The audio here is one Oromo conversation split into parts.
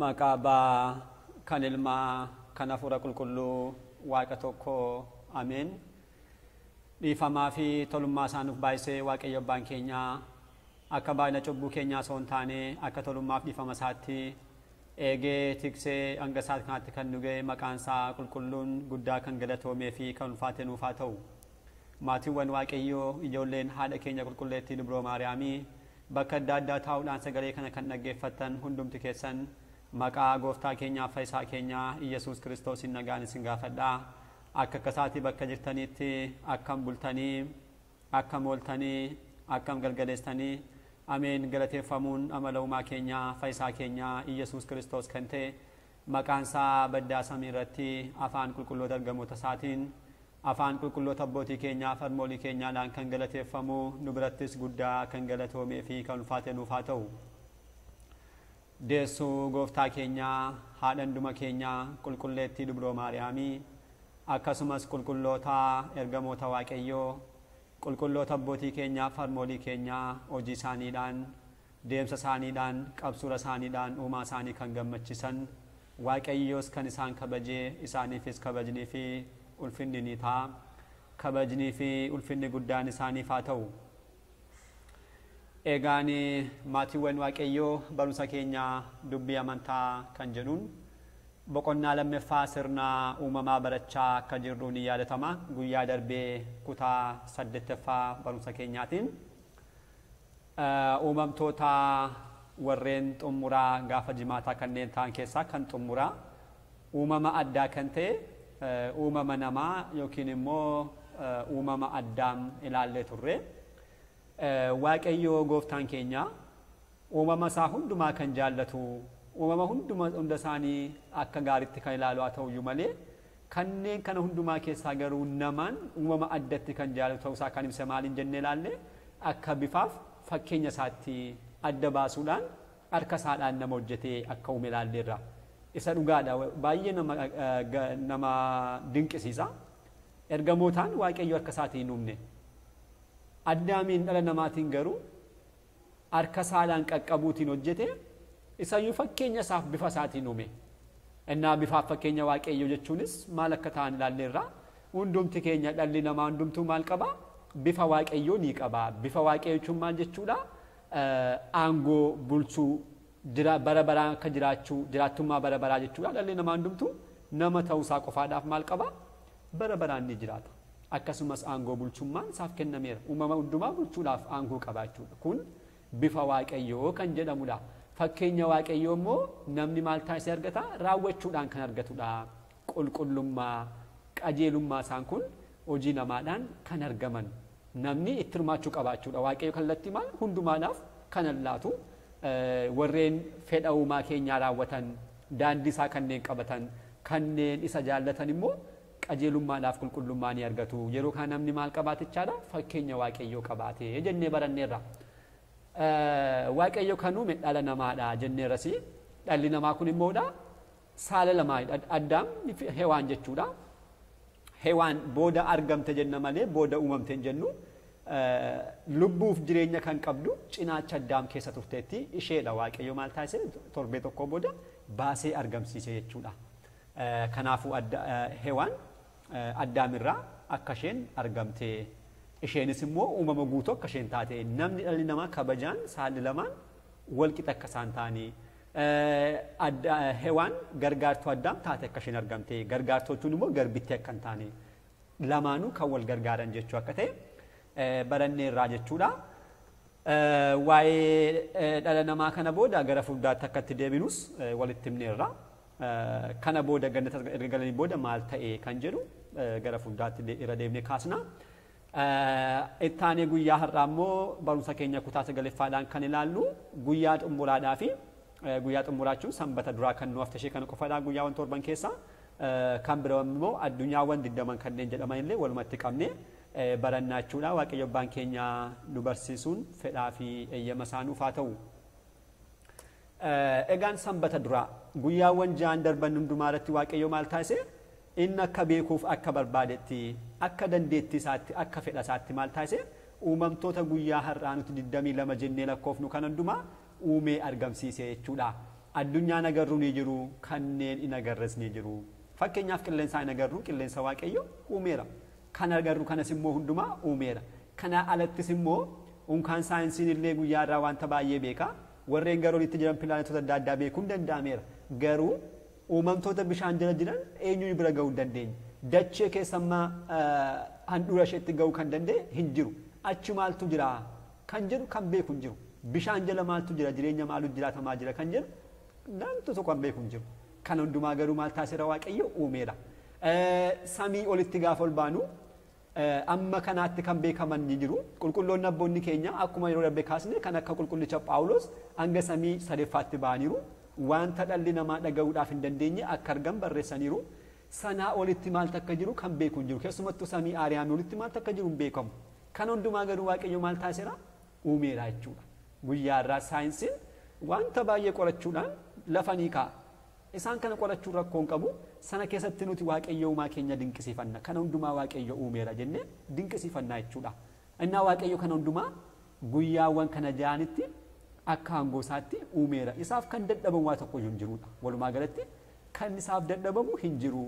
Maqaba kan ilmaa kan hafuura qulqulluu waaqa tokko ameen. Dhiifamaa fi tolummaa isaanuuf baay'isee waaqayyo abbaan keenya akka baay'ina cubbuu keenyaa osoo hin taane akka tolummaaf dhiifama isaatti eegee tiksee hanga isaatti kanatti kan nu ga'e maqaan isaa qulqulluun guddaa kan galatoomee fi kan ulfaate nuuf haa ta'u. Maatiiwwan waaqayyoo ijoolleen haadha keenya qulqulleettii Dubroo Maariyaamii bakka adda addaa taa'uudhaan sagalee kana kan dhaggeeffattan hundumti keessan maqaa gooftaa keenyaa fayyisaa keenyaa Iyesuus Kiristoosiin nagaan isin gaafadhaa. Akka akkasaatii bakka jirtanitti akkam bultanii akkam ooltanii akkam galgaleessanii ameen galateeffamuun amala uumaa keenyaa fayyisaa keenyaa Iyesuus Kiristoos kan ta'e maqaan isaa baddaa samii irratti afaan qulqulloota ergamoota isaatiin afaan qulqulloota abbootii keenyaa farmoolii keenyaadhaan kan galateeffamu nu birattis guddaa kan galatoomee fi kan ulfaate nuuf haa ta'u. Deessuu gooftaa keenyaa haadha hunduma keenyaa qulqulleettii Dubroo Maariyaamii akkasumas qulqulloota ergamoota waaqayyoo qulqulloota abbootii keenyaa farmoolii keenyaa hojii isaaniidhaan deemsa isaaniidhaan qabsuura isaaniidhaan uumaa isaanii kan gammachiisan waaqayyoos kan isaan kabajee isaaniifis kabajnii fi ulfinni ni ta'a. Kabajnii fi ulfinni guddaan isaaniif haa ta'u. Egaan maatiiwwan waaqayyoo barumsa keenyaa dubbii amantaa kan jedhuun boqonnaa lammaffaa sirna uumamaa barachaa akka jirru ni yaadatama. Guyyaa darbee kutaa 8ffaa barumsa keenyaatiin uumamtoota warreen xumuraa gaafa jimaataa kanneen ta'an keessaa kan xumuraa uumama addaa kan ta'e uumama namaa yookiin immoo uumama addaam ilaallee turre. Waaqayyoo gooftaan keenya uumama isaa hundumaa kan jaallatu uumama hunda isaanii akka gaariitti kan ilaalu haa ta'uyyuu malee kanneen kana hundumaa keessaa garuu namaan uumama addatti kan jaallatu ta'uu isaa kan ibsa maaliin jennee ilaalle akka bifaaf fakkeenya isaatti adda baasuudhaan harka isaadhaan nama hojjetee akka uume ilaalleerra. Isa dhugaadha baay'ee nama dinqisiisa. Ergamootaan waaqayyo harka isaatiin hin uumne. Addaamiin dhala namaatiin garuu harka isaadhaan qaqqabuutiin hojjete isayyuu fakkeenya isaaf bifa isaatiin uume. Innaa bifaaf fakkeenya waaqayyo jechuunis maal akka ta'an ilaalleerra. Hundumti keenya dhalli namaa hundumtuu maal qaba? Bifa waaqayyoo ni qaba. Bifa waaqayyoo jechuun maal jechuudha? Aangoo bulchuu bara baraan akka jiraachuu jiraattummaa bara baraa jechuudha. Dhalli namaa hundumtuu nama ta'uusaa qofaadhaaf maal qaba? Bara baraan ni jiraata. Akkasumas aangoo bulchummaan isaaf kennameera. Uumama hundumaa bulchuudhaaf aangoo qabaachuudha. Kun bifa waaqayyoo kan jedhamudha. Fakkeenya waaqayyoo immoo namni maal taasisee argata? Raawwachuudhaan kan argatudha. Qulqullummaa, qajeelummaa isaan kun hojii namaadhaan kan argaman. Namni itti hirmaachuu qabaachuudha. Waaqayyo kallattii maal hundumaadhaaf kan laatu warreen fedha uumaa keenyaa raawwatan, daandii isaa kanneen qabatan, kanneen isa jaallatan immoo qajeelummaadhaaf qulqullummaa ni argatu. Yeroo kana namni maal qabaatichaadha? Fakkeenya waaqayyoo qabaatee jennee baranneerra. Waaqayyo kan uume dhala namaadha jenneerrasi. Dhalli namaa kun immoodha saala lamaadha. Addaam hewaan jechuudha. Hewaan booda argamte jenna malee booda uumamte hin jennu. Lubbuuf jireenya kan qabdu cinaacha addaam keessa turteetti isheedha waaqayyo maal taasise torbee tokko booda baasee argamsiise jechuudha. Kanaafuu hewaan addaamirraa akka isheen argamte isheenis immoo uumama guutuu akka isheen taate namni dhalli namaa kabajaan saalli lamaan walqixa akka isaan ta'anii hewaan gargaartuu addaam taate akka isheen argamte gargaartochuun immoo garbitti akka hin taane lamaanuu kan wal gargaaran jechuu akka ta'e baranneerraa jechuudha. Waa'ee dhala namaa kana booda gara fuulduraatti akka itti deebinus walitti himneerra. Kana booda gannata erga galanii booda maal ta'e kan jedhu gara fuulduraatti irra deemnee kaasna. Ittaanee guyyaa har'aa immoo barumsa keenya kutaa 9ffaadhaan kan ilaallu guyyaa xumuraadhaa fi guyyaa xumuraachuun sanbata duraa kan nu haftashee kana qofaadhaan guyyaawwan torban keessa kan biroo immoo addunyaawwan 20 kanneen jedhaman illee walumatti qabnee barannaa jechuudha. Waaqayyo abbaan keenya nu barsiisuun fedhaa fi eeyyama isaa nuuf haa ta'u. Egaan sanbata duraa guyyaawwan 6 darban hundumaa irratti waaqayyo maal taasise? Inni akka beekuuf akka barbaadetti akka dandeettii isaatti akka fedha isaatti maal taasise? Uumamtoota guyyaa har'aa nuti 22 jennee lakkoofnu kan hundumaa uumee argamsiise jechuudha. addunyaa nagarru ni jiru kanneen in agarres ni jiru fakkeenyaaf qilleensa in agarru qilleensa waaqayyo uumeera kan agarru kanas immoo hundumaa uumeera kana alattis immoo unkaan saayinsiin illee guyyaa irraa wanta baay'ee beeka warreen garoolitti jiran pilaanetoota adda addaa beekuun danda'ameera garuu uumamtoota bishaan jala jiran eenyuun bira ga'uu dandeenya dachee keessammaa handhuura isheetti ga'uu kan danda'e hin jiru achi maaltu jira kan jedhu kan beeku hin jiru bishaan jala maaltu jira jireenya maalu jiraatamaa jira kan jedhu namtu tokko kan beeku hin jiru kan hundumaa garuu maal taasisa waaqayyo uumeera samii olitti gaafa ol baanu amma kanaatti kan beekaman ni jiru qulqulloonni abboonni keenya akkuma yeroo darbe kaasne kan akka qulqullicha Phaawulos hanga samii sadeffaatti baaniiru wanta dhalli namaa dhaga'uudhaaf hin dandeenye akka argan barreessaniiru sanaa olitti maal takka jiru kan beeku hin jiru keessumattuu samii aariyaamii olitti maal takka jiru hin beekamu kan hundumaa garuu waaqayyo maal taasisa uumeera jechuudha guyyaa irraa saayinsiin wanta baay'ee qorachuudhaan lafanii kaa'a isaan kana qorachuu rakkoon qabu sana keessatti nuti waaqayyo uumaa keenya dinqisiifanna kana hundumaa waaqayyo uumeera jennee dinqisiifanna jechuudha innaa waaqayyo kana hundumaa guyyaawwan kana jaanitti akka hangoosaatti uumeera isaaf kan dadhabamu waa tokko hin jiruudha walumaa galatti kan isaaf dadhabamu hin jiru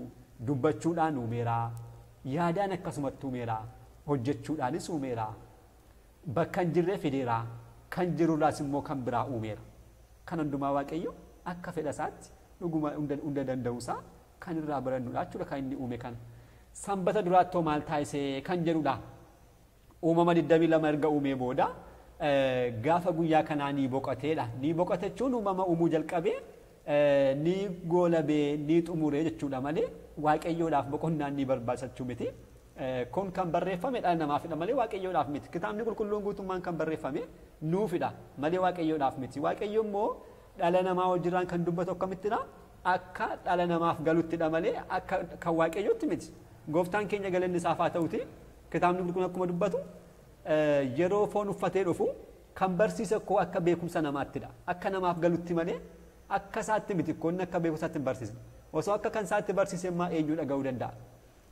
dubbachuudhaan uumeera yaadaan akkasumatti uumeera hojjechuudhaanis uumeera bakka hin jirree fideera kan jirurraas immoo kan biraa uumeera kan hundumaa waaqayyo akka fedha isaatti dhuguma hunda danda'uusaa kan irraa barannuudha jechuudha kan inni uume kana sanbata duraattoo maal taasise kan jedhudha uumama 22 erga uumee booda gaafa guyyaa kanaa ni boqoteedha ni boqotachuun uumama uumuu jalqabee ni goolabee ni xumuree jechuudha malee waaqayyoodhaaf boqonnaan ni barbaachachuu miti kun kan barreeffame dhala namaafidha malee waaqayyoodhaaf miti kitaabni qulqulluun guutummaan kan barreeffame nuufidha malee waaqayyoodhaaf miti waaqayyo immoo dhala namaa wajjiraan kan dubbatu akkamittidha akka dhala namaaf galuttidha malee akka kan waaqayyootti miti gooftaan keenya galanni isaaf haa ta'uti kitaabni qulqulluun akkuma dubbatu yeroo foon uffatee dhufu kan barsiise koo akka beekumsa namaattidha akka namaaf galutti malee akka isaatti miti koonni akka beekumsaatti hin barsiisne osoo akka kan isaatti barsiise immoo eenyu dhaga'uu danda'a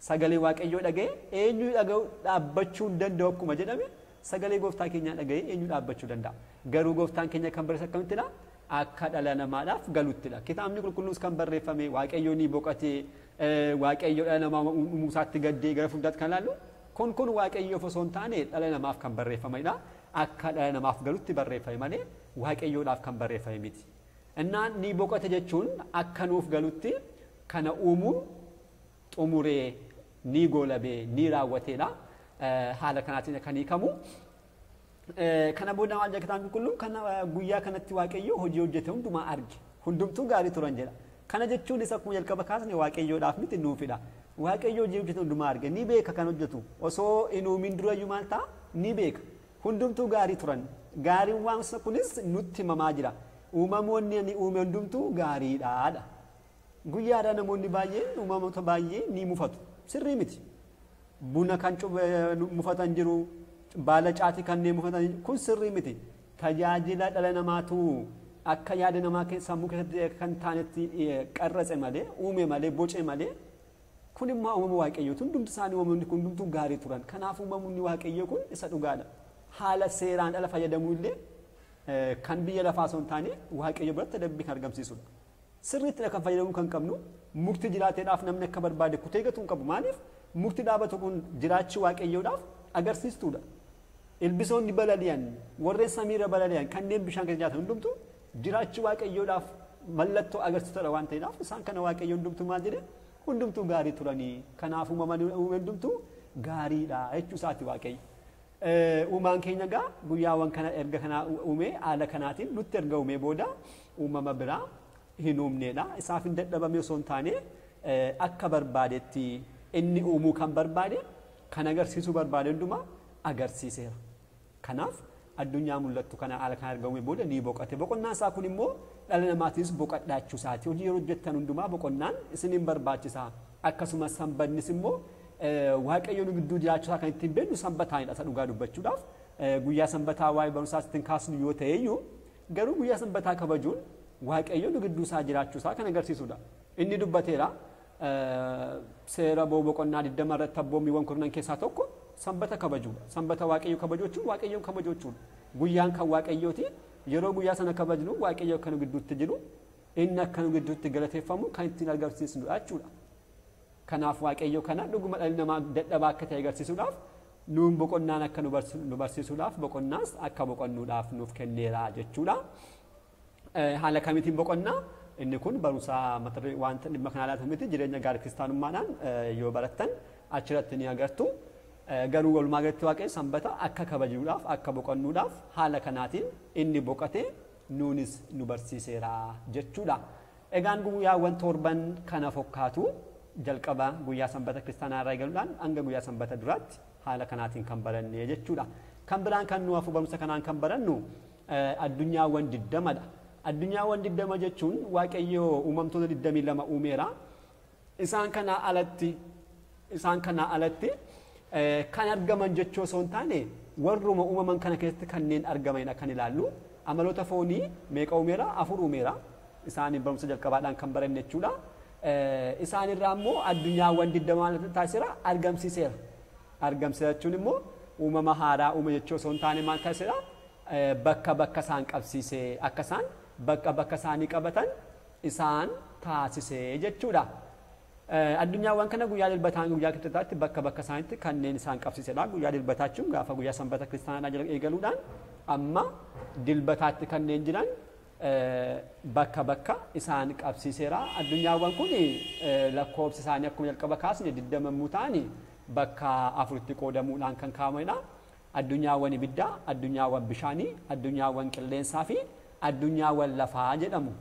sagalee waaqayyoo dhaga'ee eenyu dhaga'uu dhaabbachuu hin danda'u akkuma jedhame sagalee gooftaa keenyaa dhaga'ee eenyu dhaabbachuu danda'a garuu gooftaan keenya kan barsiise akkamittidha akka dhala namaadhaaf galuttidha kitaabni qulqulluus kan barreeffame waaqayyoo ni boqotee waaqayyo dhala namaa uumuusaatti gaddee gara fuulduraatti kan laallu kun waaqayyoof osoo hin taane dhala namaaf kan barreeffamedha akka dhala namaaf galutti barreeffame malee waaqayyoodhaaf kan barreeffame miti innaan ni boqote jechuun akka nuuf galutti kana uumuun xumuree ni goolabee ni raawwateedha haala kanaatiin kan hiikamu kana booda maal jedha kitaabni qulqulluun kana guyyaa kanatti waaqayyo hojii hojjete hundumaa arge hundumtuu gaarii turan jedha kana jechuun isa akkuma jalqaba kaasne waaqayyoodhaaf miti nuufidha waaqayyo hojii hojjete hundumaa arge ni beeka kan hojjetu osoo hin uumin durayyuu maal ta'a ni beeka hundumtuu gaarii turan gaariin waamsa kunis nutti himamaa jira uumamoonni ni uume hundumtuu gaariidhaadha guyyaadhaa namoonni baay'een uumamoota baay'ee ni mufatu sirrii miti buna kan mufatan jiru baala caatii kanneen mufatan kun sirrii miti tajaajila dhala namaatu akka yaada namaa sammuu keessatti kan taanetti qarratse malee uume malee boce malee kun immoo uumama waaqayyooti hundumti isaanii uumamoonni kun hundumtuu gaarii turan kanaaf uumamoonni waaqayyoo kun isa dhugaadha haala seeraan dhala fayyadamuu illee kan biyya lafaa osoo hin taane waaqayyo biratti adabbii kan argamsiisudha sirriitti kan fayyadamuu kan qabnu mukti jiraateedhaaf namni akka barbaade kutee gatuu hin qabu maaliif mukti dhaabatu kun jiraachuu waaqayyoodhaaf agarsiistuudha ilbisoonni balali'an warreen samiirra balali'an kanneen bishaan keessa jiraatan hundumtuu jiraachuu waaqayyoodhaaf mallattoo agarsiisudha waan ta'eedhaaf isaan kana waaqayyo hundumtuu maal jedhe hundumtuu gaarii turanii kanaaf uumaman hundumtuu gaariidha jechuu isaati waaqayyo uumaan keenya gaa guyyaawwan kana erga kana uume haala kanaatiin nutti erga uume booda uumama biraa hin uumneedha isaaf hin dadhabame osoo hin taane akka barbaadetti inni uumuu kan barbaade kan agarsiisuu barbaade hundumaa agarsiiseera kanaaf addunyaa mul'attu kana haala kan erga uume booda ni boqote boqonnaan isaa kun immoo dhala namaatiis boqodhaachuu isaati hojii yeroo hojjettan hundumaa boqonnaan isiniin barbaachisa akkasumas sanbannis immoo waaqayyoon gidduu jiraachuu isaa kan ittiin beeknu sanbataanidha isa dhugaa dubbachuudhaaf guyyaa sanbataa waa'ee barumsaas ittiin kaasnu yoo ta'eyyuu garuu guyyaa sanbataa kabajuun waaqayyoon gidduu isaa jiraachuu isaa kan agarsiisudha inni dubbateera seera boqonnaa 20 irratti abboommiiwwan kurnan keessaa tokko sanbata kabajuudha sanbata waaqayyo kabajuuchuun waaqayyoon kabajuuchuudha guyyaan kan waaqayyooti yeroo guyyaa sana kabajnu waaqayyo kan gidduutti jiru inni akka nu gidduutti galateeffamu kan ittiin agarsiisnudha jechuudha. Kanaaf waaqayyo kana dhuguma dhalli namaa dadhabaa akka ta'e agarsiisuudhaaf nuun boqonnaan akka nu barsiisuudhaaf boqonnaas akka boqonnuudhaaf nuuf kenneera jechuudha. Haala kamiitiin boqonnaa inni kun barumsa wanta dhimma kanaa laata miti jireenya gaarii kiristaanummaadhaan yoo barattan achirratti ni agartu. Garuu walumaa galatti waaqayyo sanbata akka kabajuudhaaf akka boqonnuudhaaf haala kanaatiin inni boqate nuunis nu barsiiseera jechuudha. Egaan guyyaawwan torban kana fakkaatu jalqaba guyyaa sanbata kiristaanaa irraa eegaluudhaan hanga guyyaa sanbata duraatti haala kanaatiin kan baranne jechuudha. Kan biraan kan nu hafu barumsa kanaan kan barannu addunyaawwan 20dha. Addunyaawwan 20 jechuun waaqayyo uumamtoota 22 uumeera. Isaan kana alatti kan argaman jechuu osoo hin taane warruma uumaman kana keessatti kanneen argamanidha kan ilaallu. Amaloota foonii meeqa uumeera? 4 uumeera. Isaanii barumsa jalqabaadhaan kan baranne jechuudha. Isaan irraa immoo addunyaawwan 20 taasiseera argamsiiseera. Argamsiisa jechuun immoo uumama haaraa uume jechuu osoo hin taane maal taasiseera? Bakka isaan qabsiisee akka isaan bakka isaanii qabatan isaan taasisee jechuudha. Addunyaawwan kana guyyaa dilbataan guyyaa kibxataatti bakka isaaniitti kanneen isaan qabsiisedha. Guyyaa dilbataa jechuun gaafa guyyaa sanbata kiristaanaa jala eegaluudhaan amma dilbataatti kanneen jiran bakka isaan qabsiiseera. Addunyaawwan kun lakkoofsi isaanii akkuma jalqaba kaasne 20 ta'anii bakka 4tti qoodamuudhaan kan kaa'amanidha. Addunyaawwan ibiddaa, addunyaawwan bishaanii, addunyaawwan qilleensaa fi addunyaawwan lafaa jedhamu.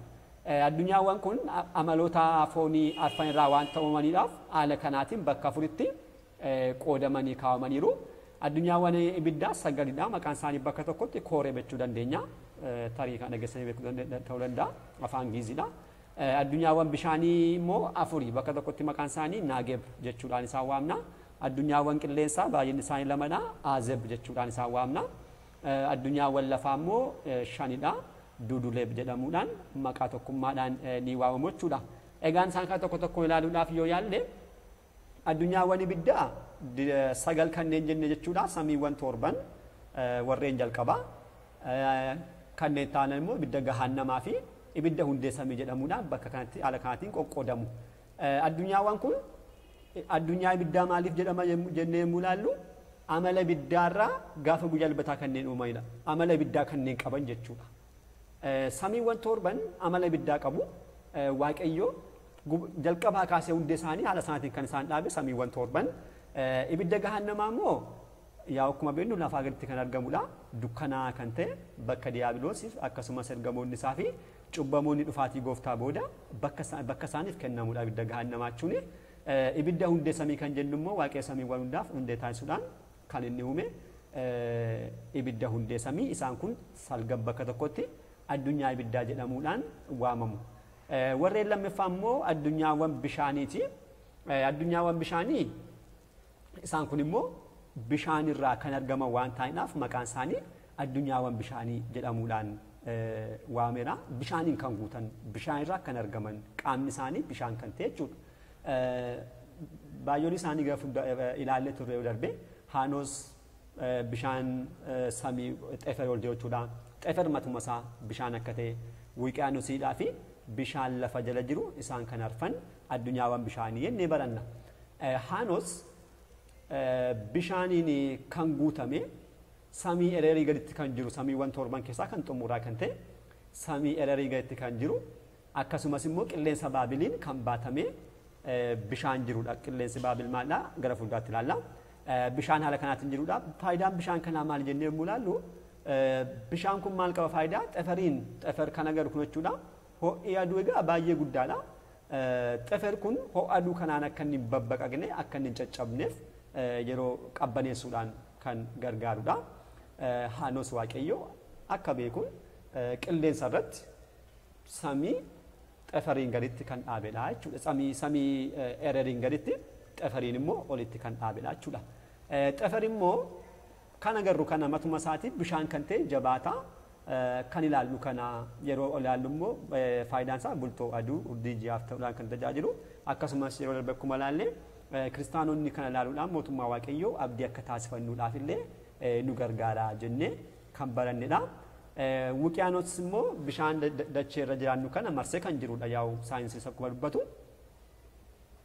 Addunyaawwan kun amaloota foonii arfan irraa waan ta'amaniidhaaf haala kanaatiin bakka 4tti qoodamanii kaa'amaniiru. Addunyaawwan ibiddaa 9dha. Maqaan isaanii bakka tokkotti kooree jechuu dandeenya. Tarii kan dhageessanii beekuu ta'uu danda'a. Afaan Giiziidha. Addunyaawwan bishaanii immoo 4 bakka tokkotti maqaan isaanii naageeb jechuudhaan isaan waamna. Addunyaawwan qilleensaa baay'inni isaanii 2dha. Aazeb jechuudhaan isaan waamna. Addunyaawwan lafaa immoo 5dha. Duuduleeb jedhamuudhaan maqaa tokkummaadhaan ni waamamu jechuudha. Egaan isaan kan tokko ilaaluudhaaf yoo yaalle addunyaawwan ibiddaa 9 kanneen jenne jechuudha. Samiiwwan 7 warreen jalqabaa kanneen ta'an immoo ibidda gahannamaa fi ibidda hundee samii jedhamuudhaan bakka kanatti haala kanaatiin qoqqoodamu. Addunyaawwan kun addunyaa ibiddaa maaliif jedhama jennee yommuu ilaallu amala ibiddaarraa gaafa guyyaa dilbataa kanneen uumanidha. Amala ibiddaa kanneen qaban jechuudha. Samiiwwan 7 amala ibiddaa qabu. Waaqayyo jalqabaa kaasee hundee isaanii haala sanaatiin kan isaan dhaabe samiiwwan 7. Ibidda gahannamaa immoo yaa akkuma beeknu lafaa gaditti kan argamudha. Dukkanaa kan ta'e bakka diiyaabiloosiif akkasumas ergamoonni isaa fi cubbamoonni dhufaatii gooftaa booda bakka isaaniif kennamudha ibidda gahannamaa jechuun. Ibidda hundee samii kan jennu immoo waaqayyo samiiwwan hundaaf hundee taasisuudhaan kan inni uume ibidda hundee samii. Isaan kun salgan bakka tokkotti addunyaa ibiddaa jedhamuudhaan waamamu. Warreen lammaffaa immoo addunyaawwan bishaaniiti. Addunyaawwan bishaanii isaan kun immoo bishaan irraa kan argaman waan ta'aniif maqaan isaanii addunyaawwan bishaanii jedhamuudhaan waamera. Bishaaniin kan guutan, bishaan irraa kan argaman, qaamni isaanii bishaan kan ta'e jechuudha. Baay'oon isaanii ilaallee turre darbe Haanos bishaan samii xefer ol jechuudha. Xefer matuma isaa bishaan akka ta'e Wuqiyaanosiidhaa fi bishaan lafa jala jiru isaan kan arfan addunyaawwan bishaanii jennee baranna. Haanos bishaaniin kan guutame samii ereerii gaditti kan jiru samiiwwan 7 keessaa kan xumuraa kan ta'e samii ereerii gaditti kan jiru akkasumas immoo qilleensa baabiliin kan baatame bishaan jirudha. Qilleensi baabil maalidha? Gara fuulduraatti ilaalla. Bishaan haala kanaatiin jirudha. Faayidaan bishaan kanaa maal jennee yommuu ilaallu bishaan kun maal qaba faayidaa? Xefer kan agarru kun jechuudha. Ho'i aduu egaa baay'ee guddaadha. Xefer kun ho'a aduu kanaan akka inni babbaqaqne akka inni caccabneef yeroo qabbaneessuudhaan kan gargaarudha. Haanos waaqayyo akka beekuun qilleensa irratti samii xeferiin gaditti kan dhaabedha jechuudha. Samii ereeriin gaditti xeferiin immoo olitti kan dhaabedha jechuudha. Xefer immoo kan agarru kana matuma isaatiif bishaan kan ta'e jabaataa kan ilaallu kana yeroo ilaallu immoo faayidaan isaa bultoo aduu urdii ji'aaf ta'uudhaan kan tajaajilu akkasumas yeroo darbe akkuma ilaalle kiristaanonni kana ilaaluudhaan mootummaa waaqayyoo abdii akka taasifannuudhaaf illee nu gargaara jennee kan barannedha. Wuqiyaanos immoo bishaan dachee irra jiraannu kana marsee kan jirudha yaa'u saayinsii akkuma dubbatu.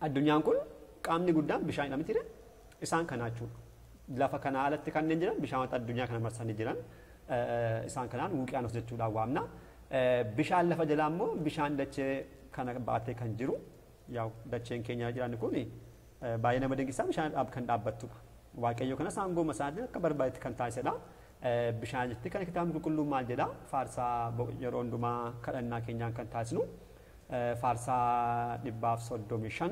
Addunyaan kun qaamni guddaan bishaan jedhamti isaan kana jechuudha. Lafa kana alatti kanneen jiran bishaanota addunyaa kana marsanii jiran isaan kanaan wuqiyaanos jechuudhaan waamna. Bishaan lafa jalaa immoo bishaan dachee kana baatee kan jiru yaa'u dacheen keenya jiran kun baay'ee nama dinqisiisa bishaan kan dhaabbattudha. Waaqayyo kana saangoo masaatiin akka barbaadetti kan taasisedha. Bishaan jetti kan kitaabni qulqulluun maal jedha faarsaa yeroo hundumaa kadhannaa keenyaan kan taasisnu faarsaa 135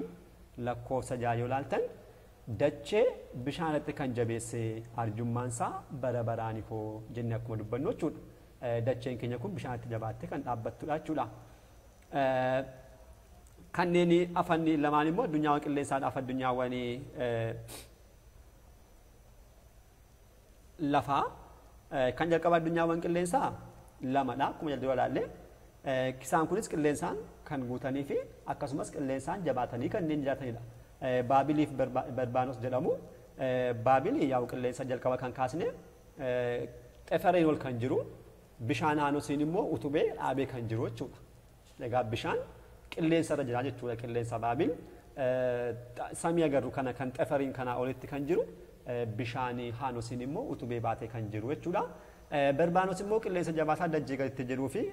lakkoofsa 6 yoo ilaaltan dachee bishaanatti kan jabeesse arjummaan isaa bara baraani koo jennee akkuma dubbannu jechuudha. Dacheen keenya kun bishaanatti jabaattee kan dhaabbattudha jechuudha. Kanneen afanni lamaan immoo addunyaawwan qilleensaadhaaf addunyaawwan lafaa kan jalqaba addunyaawwan qilleensaa lamadha akkuma jalqaba ilaalle. Isaan kunis qilleensaan kan guutanii fi akkasumas qilleensaan jabaatanii kanneen jiraatanidha. Baabiliif Barbaanos jedhamu Baabilii yaa'u qilleensa jalqaba kan kaasne xefereen ol kan jiru bishaan Haanosiin immoo utubee dhaabee kan jiru jechuudha. Egaa bishaan qilleensa irra jira jechuudha qilleensa Baabil samii agarru kana kan xeferiin kana olitti kan jiru bishaan Haanosiin immoo utubee baatee kan jiru jechuudha. Barbaanos immoo qilleensa jabaataa dachee gaditti jiruu fi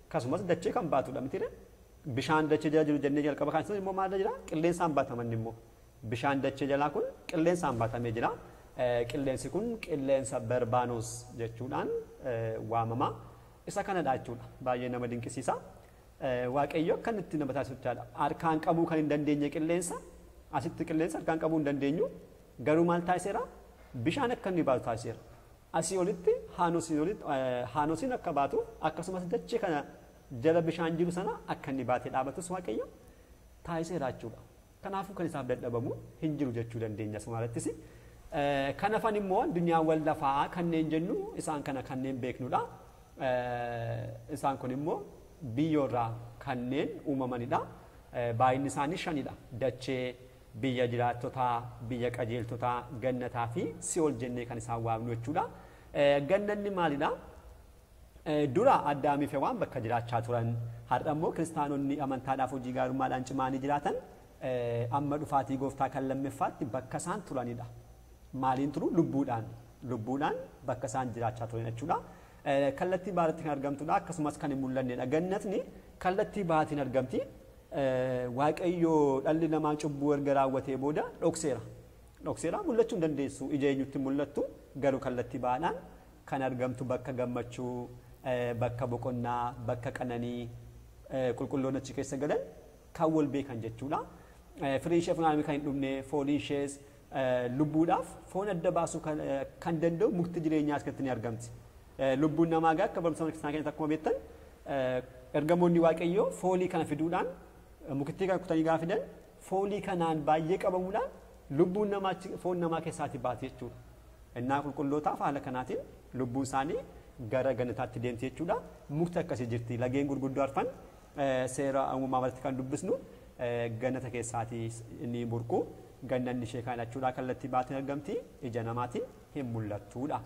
akkasumas dachee kan baatudha mitiire. Bishaan dachee jala jiru jennee jalqaba kan immoo maal jira qilleensaan baataman immoo bishaan dachee jalaa kun qilleensaan baatamee jira. Qilleensi kun qilleensa Barbaanos jechuudhaan waamama. Isa kanadha jechuudha. Baay'ee nama dinqisiisa. Waaqayyo akka itti nama taasisu jechaadha. Harkaan qabuu kan hin dandeenye qilleensa asitti qilleensa harkaan qabuu hin dandeenyu garuu maal taasiseera bishaan akka inni baatu taasiseera. Asii olitti Haanosiin akka baatu akkasumas dachee kana jala bishaan jiru sana akka inni baatee dhaabatus waaqayyo taasiseera jechuudha. Kanaafuu kan isaaf dadhabamu hin jiru jechuu dandeenya asumaarattis. Kan hafan immoo addunyaan lafaa kanneen jennu isaan kana kanneen beeknudha. Isaan kun immoo biyyoorraa kanneen uumamanidha. Baay'inni isaanii 5dha. Dachee, biyya jiraattotaa, biyya qajeeltotaa, gannataa fi si'ool jennee kan isaan waamnu jechuudha. Gannanni maalidha? Dura Addaamii fi Hewaan bakka jiraachaa turan. Har'a immoo kiristaanonni amantaadhaaf hojii gaarummaadhaan cimaanii jiraatan amma dhufaatii gooftaa kan lammeffaatti bakka isaan turanidha. Maaliin turu? Lubbuudhaan bakka isaan jiraachaa turan jechuudha. Kallattii bahaatti kan argamtudha akkasumas kan hin mul'annedha. Gannatni kallattii bahaatiin argamti. Waaqayyo dhalli namaa cubbuu erga raawwatee booda dhokseera mul'achuu hin dandeessu ija eenyutti mul'attu garuu kallattii bahaadhaan kan argamtu bakka gammachuu bakka boqonnaa bakka qananii qulqulloonni achi keessa galan kan wal beekan jechuudha. Firii ishee funaanamee kan hin dhumne foolii ishees lubbuudhaaf foon adda baasuu kan danda'u mukti jireenyaa asirratti ni argamti. Lubbuun namaa akka barumsa kiristaanaa keessatti akkuma beektan ergamoonni waaqayyoo foolii kana fiduudhaan mukittii kana kutanii gaafa fidan foolii kanaan baay'ee qabamuudhaan lubbuun namaa foon namaa keessaatii baate jechuudha. Innaa qulqullootaaf haala kanaatiin lubbuun isaanii gara gannataatti deemti jechuudha. Mukti akkasii jirti. Lageen gurguddoo arfan seera uumamaa irratti kan dubbisnu gannata keessaatii inni burqu gannanni ishee kan jechuudha. Kallattii baatiin argamti ija namaatiin hin mul'attuudha.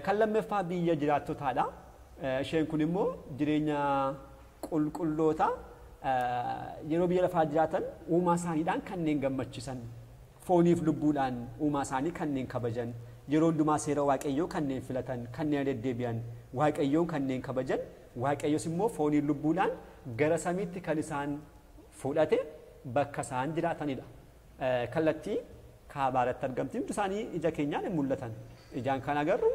Kan lammaffaa biyya jiraattotaadha. Isheen kun immoo jireenya qulqulloota yeroo biyya lafaa jiraatan uumaa isaaniidhaan kanneen gammachiisan fooniif lubbuudhaan uumaa isaanii kanneen kabajan yeroo hundumaa seera waaqayyoo kanneen filatan kanneen deddeebi'an waaqayyoon kanneen kabajan waaqayyos immoo fooniif lubbuudhaan gara samiitti kan isaan fudhate bakka isaan jiraatanidha. Kallattii kaabaarratti argamti hundi isaanii ija keenyaan hin mul'atan. Ijaan kan agarru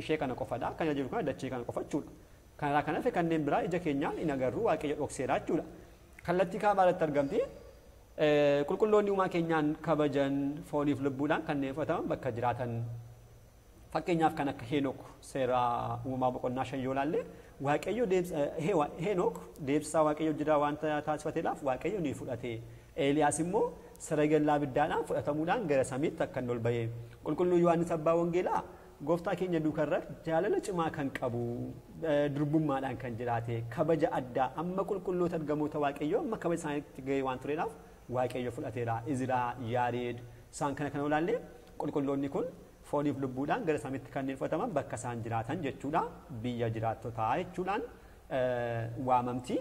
ishee kana qofadha. Kan jiru kana dachee kana qofa jechuudha. Kanarraa kan hafe kanneen biraa ija keenyaan hin agarru waaqayyo dhokseera jechuudha. Kallattii kaabaarratti argamti. Qulqulloonni uumaa keenyaan kabajan fooniif lubbuudhaan kanneen fudhataman bakka jiraatan. Fakkeenyaaf kan akka Heenok seera uumamaa boqonnaa 5 yoo ilaalle waaqayyo Heenok deebisaa waaqayyo jira wanta taasifateedhaaf waaqayyo ni fudhate. Eeliyaas immoo saragallaa biddaadhaan fudhatamuudhaan gara samiitti akka ol ba'e. Qulqulluu Yohaannis abbaa wangeelaa gooftaa keenya duukarra jaalala cimaa kan qabu durbummaadhaan kan jiraate kabaja addaa amma qulqulloota argamoota waaqayyoo amma kabaja isaaniitti ga'ee waan tureedhaaf waaqayyo fudhateera. Izraa, Yaareed isaan kana ilaalle qulqulloonni kun fooniif lubbuudhaan gara samiitti kanneen fudhataman bakka isaan jiraatan jechuudha. Biyya jiraattotaa jechuudhaan waamamti.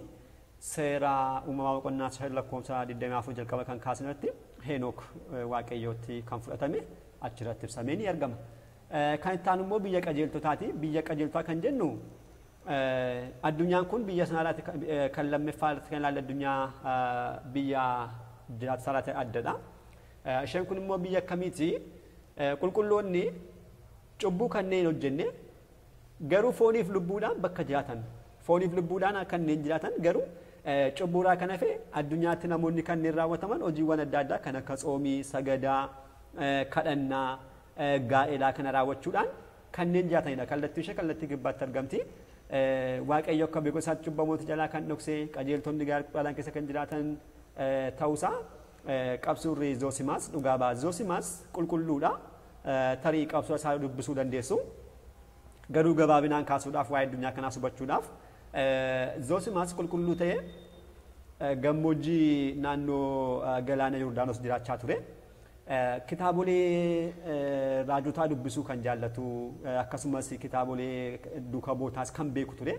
Seera uumamaa boqonnaa 6:24 jalqaba kan kaasnirratti Henook waaqayyootti kan fudhatame achirratti ibsamee ni argama. Kan itti aanu immoo biyya qajeeltotaati. Biyya qajeeltotaa kan jennu addunyaan kun biyya sanaadhaatti kan lammeffaatti kan ilaalle addunyaa biyya jiraattotaatti addadha. Isheen kun immoo biyya akkamiiti? Qulqulloonni cubbuu kanneen hojjenne garuu fooniif lubbuudhaan bakka jiraatan. Fooniif lubbuudhaan kanneen jiraatan garuu cubbuuraa kan hafe addunyaatti namoonni kanneen raawwataman hojiiwwan adda addaa kan akka tsoomii, sagadaa, kadhannaa, gaa'elaa kana raawwachuudhaan kanneen jiraatanidha. Kallattii ishee kallattii gubbaatti argamti. Waaqayyo akka beeku isaatti cubbamoota jalaa kan dhoksee qajeeltonni gaarii keessa kan jiraatan ta'uusaa qabsuurri Zoosimaas dhugaa ba'a. Zoosimaas qulqulluudha. Tarii qabsuu isaa dubbisuu dandeessu. Garuu gabaabinaan kaasuudhaaf waa'ee addunyaa kanaa hubachuudhaaf Zoosimaas qulqulluu ta'ee gammoojjii naannoo galaana Yordaanos jiraachaa ture. Kitaabolee raajotaa dubbisuu kan jaallatu akkasumas kitaabolee duukaa bootaas kan beeku ture.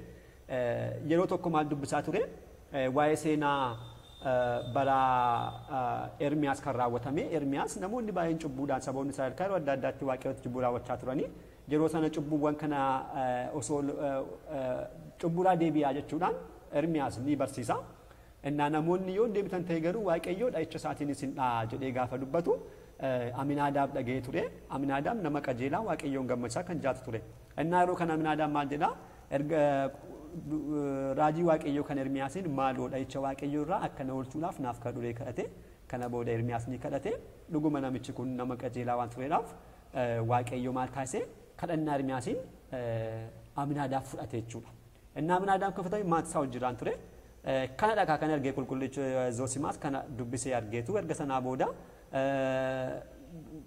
Yeroo tokko maal dubbisaa ture? Waa'ee seenaa bara Ermiyaas kan raawwatame. Ermiyaas namoonni baay'een cubbuudhaan saboonni sadarkaa yeroo adda addaatti waaqayyooti cubbuu raawwachaa turanii yeroo sana cubbuuwwan kana osoo cubbuuraa deebi'aa jechuudhaan Ermiyaas ni barsiisa. Innaa namoonni yoo deebitan ta'e garuu waaqayyoo dha'icha isaatiin isin dhaa jedhee gaafa dubbatu Aminaadaab dhaga'ee ture. Aminaadaab nama qajeelaa waaqayyoon gammachiisaa kan jiraatu ture. Innaa yeroo kana Aminaadaab maal jedhaa? Raajii waaqayyoo kan Ermiyaasiin maaloo dha'icha waaqayyoo irraa akka na oolchuudhaaf naaf kadhuree kadhate. Kana booda Ermiyaas ni kadhate. Dhuguma namichi kun nama qajeelaa waan tureedhaaf waaqayyoo maal taasise? Kadhannaa Ermiyaasiin Aminaadaab fudhate jechuudha. Innaa Aminaadaab kan fudhatame maatii isaa wajjin ture. Kana dhagaa kan argee qulqullichi Zoosimaas kana dubbisee argeetu erga sanaa booda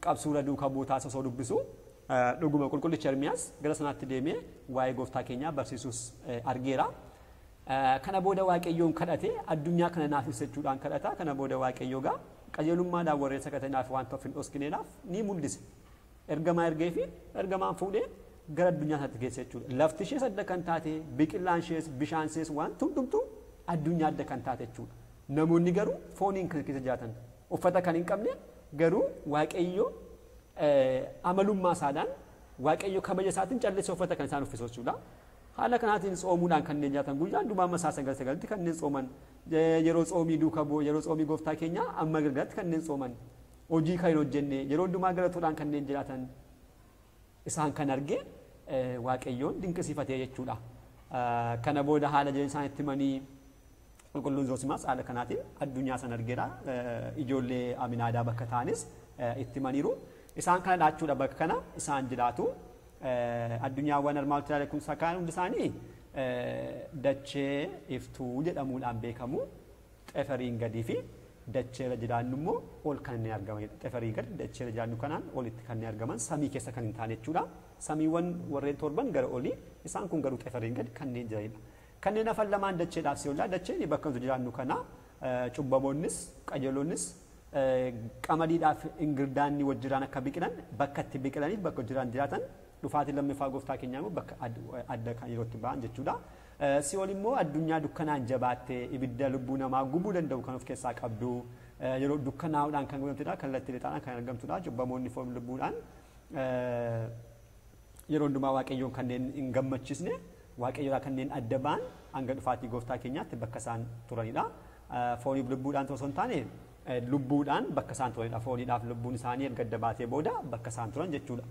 qabsuura duukaa bootaas osoo dubbisu dhuguma qulqullichi Ermiyaas gara sanaatti deemee waa'ee gooftaa keenyaa barsiisuus argeera. Kana booda waaqayyoon kadhate addunyaa kana naaf ibsachuudhaan kadhata. Kana booda waaqayyoo gaa qajeelummaadhaan warreen sakatanaaf waan ta'uuf hin dhoskineedhaaf ni mul'ise. Ergamaa ergee fi ergamaan fuudhee gara addunyaa isaatti geesse jechuudha. Lafti ishees adda kan taate, biqilaan ishees, bishaan ishees waan hundumtuu addunyaa adda kan taate jechuudha. Namoonni garuu fooniin kan keessa jiraatan uffata kan hin qabne garuu waaqayyo amalummaa isaadhaan waaqayyo kabaja isaatiin calleessee uffata kan isaan uffisu jechuudha. Haala kanaatiin tsoomuudhaan kanneen jiraatan guyyaa hundumaa masaa sagalti kanneen tsooman yeroo tsoomii duukaa yeroo tsoomii gooftaa keenyaa amma gargaratti kanneen tsooman hojii kan hin hojjenne yeroo hundumaa galatuudhaan kanneen jiraatan isaan kan arge waaqayyoon dinqisiifatee jechuudha. Kana booda haala jireenya isaaniitti himanii qulqulluun Zoosimaas haala kanaatiin addunyaa san argeera. Ijoollee Aminaadaab bakka ta'anis itti himaniiru. Isaan kana dhaachuudha bakka kana isaan jiraatu. Addunyaawwan armaan olitti kun sakaan hundi isaanii dachee iftuu jedhamuudhaan beekamu. Xeferiin gadii fi dacheera jiraannu immoo ol kan inni argamanidha. Xeferiin gadi dacheera jiraannu kanaan olitti kan inni argaman samii keessa kan hin taane jechuudha. Samiiwwan warreen torban gara olii isaan kun garuu xeferiin gadi kanneen jiranidha. Kanneen hafan lamaan dacheedhaaf si oolaa dacheen bakka nuti jiraannu kana cubbamoonnis qajeelonnis qamadiidhaaf ingirdaanni wajjiraan akka biqilan bakka itti biqilaniif bakka jiraan jiraatan dhufaatiin lammaffaa gooftaa keenyaa immoo bakka adda kan yerootti ba'an jechuudha. Si'ool immoo addunyaa dukkanaan jabaattee ibidda lubbuu namaa gubuu danda'u kan of keessaa qabdu yeroo dukkanaa'uudhaan kan guutamtedha kallattii lixaadhaan kan argamtudha. Cubbamoonni foon lubbuudhaan yeroo hundumaa waaqayyoon kanneen hin gammachiisne waaqayyoodhaa kanneen adda ba'an hanga dhufaatii gooftaa keenyaatti bakka isaan turanidha. Fooniif lubbuudhaan osoo hin taane lubbuudhaan bakka isaan turanidha. Fooniidhaaf lubbuun isaanii erga adda baatee booda bakka isaan turan jechuudha.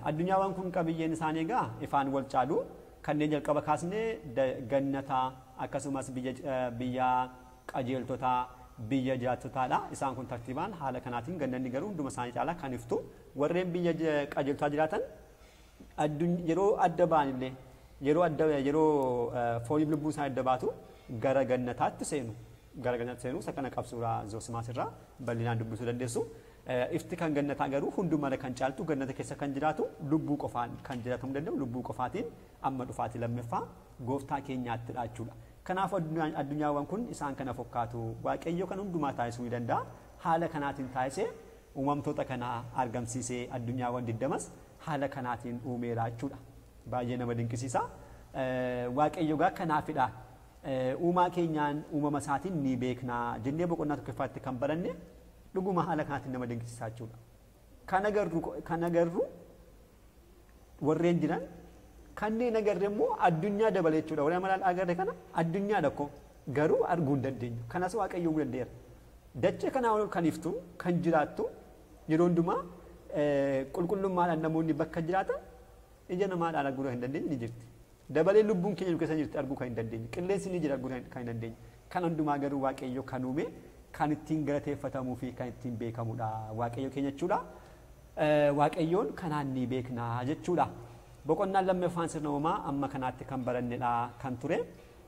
Addunyaawwan kun qabiyyeen isaanii egaa ifaan wal caalu kanneen jalqaba kaasnee gannataa akkasumas biyya qajeeltotaa biyya jiraattotaadha. Isaan kun tartiibaan haala kanaatiin gannanni garuu hunduma isaanii caalaa kan iftu warreen biyya qajeeltotaa jiraatan yeroo adda ba'an illee yeroo fooniif lubbuun isaanii adda baatu gara gannataatti seenu. Gara gannataatti seenu isa kana qabsuura Zoosimaas irraa bal'inaan dubbisuu dandeessu. Ifti kan gannataa garuu hundumaa kan caaltu gannata keessa kan jiraatu lubbuu qofaan kan jiraatamuu danda'u lubbuu qofaatiin amma dhufaatii lammaffaa gooftaa keenyaatti jechuudha. Kanaaf addunyaawwan kun isaan kana fakkaatu waaqayyo kan hundumaa taasisuu ni danda'a. Haala kanaatiin taasisee uumamtoota kana argamsiisee addunyaawwan 20 haala kanaatiin uumeera jechuudha. Baay'ee nama dinqisiisa. Waaqayyo gaa kanaafidha. Uumaa keenyaan uumama isaatiin ni beeknaa jennee boqonnaa tokkoffaatti kan baranne dhuguma haala kanaatiin nama dinqisiisaa jechuudha. Kan agarru warreen jiran kanneen agarre immoo addunyaa dabalee jechuudha. Warreen malaan agarre kana addunyaa dhaqoo garuu arguu hin dandeenyu. Kanas waaqayyo uumuu danda'eera. Dachee kanaa kan iftu kan jiraattu yeroo hundumaa qulqullummaadhaan namoonni bakka jiraatan ija namaadhaan arguu hin dandeenye ni jirti. Dabalee lubbuun keenya keessa jirti arguu kan hin dandeenye. Qilleensi ni jira arguu kan hin dandeenye. Kan hundumaa garuu waaqayyo kan uume kan ittiin galateeffatamuu fi kan ittiin beekamudha. Waaqayyo keenya jechuudha. Waaqayyoon kanaan ni beeknaa jechuudha. Boqonnaan lammaffaan sirna uumaa amma kanaatti kan barannedha kan ture.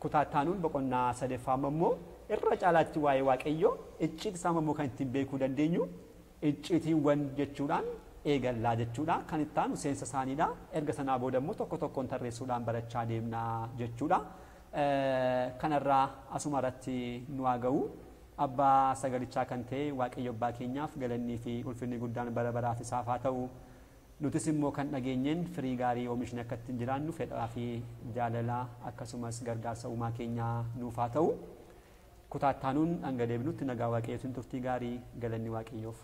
Kutaattaanuun boqonnaa sadaffaa immoo irra caalaatti waa'ee waaqayyoo icciitii isaa immoo kan ittiin beekuu dandeenyu icciitiiwwan jechuudhaan eegallaa jechuudha. Kan itti aanu seensa isaaniidha. Erga sanaa booda immoo tokko tokkoon tarreessuudhaan barachaa deemnaa jechuudha. Kanarraa asuma irratti nu haa ga'u. Abbaa sagalichaa kan ta'e waaqayyo abbaa keenyaaf galannii fi ulfinni guddaan bara baraaf isaaf haa ta'u. Nutis immoo kan dhageenyeen firii gaarii oomishni akka ittiin jiraannu fedhaa fi jaalala akkasumas gargaarsa uumaa keenyaa nuuf haa ta'u. Kutaattaanuun hanga deebinutti nagaa waaqayyootiin turtii gaarii galanni waaqayyoof.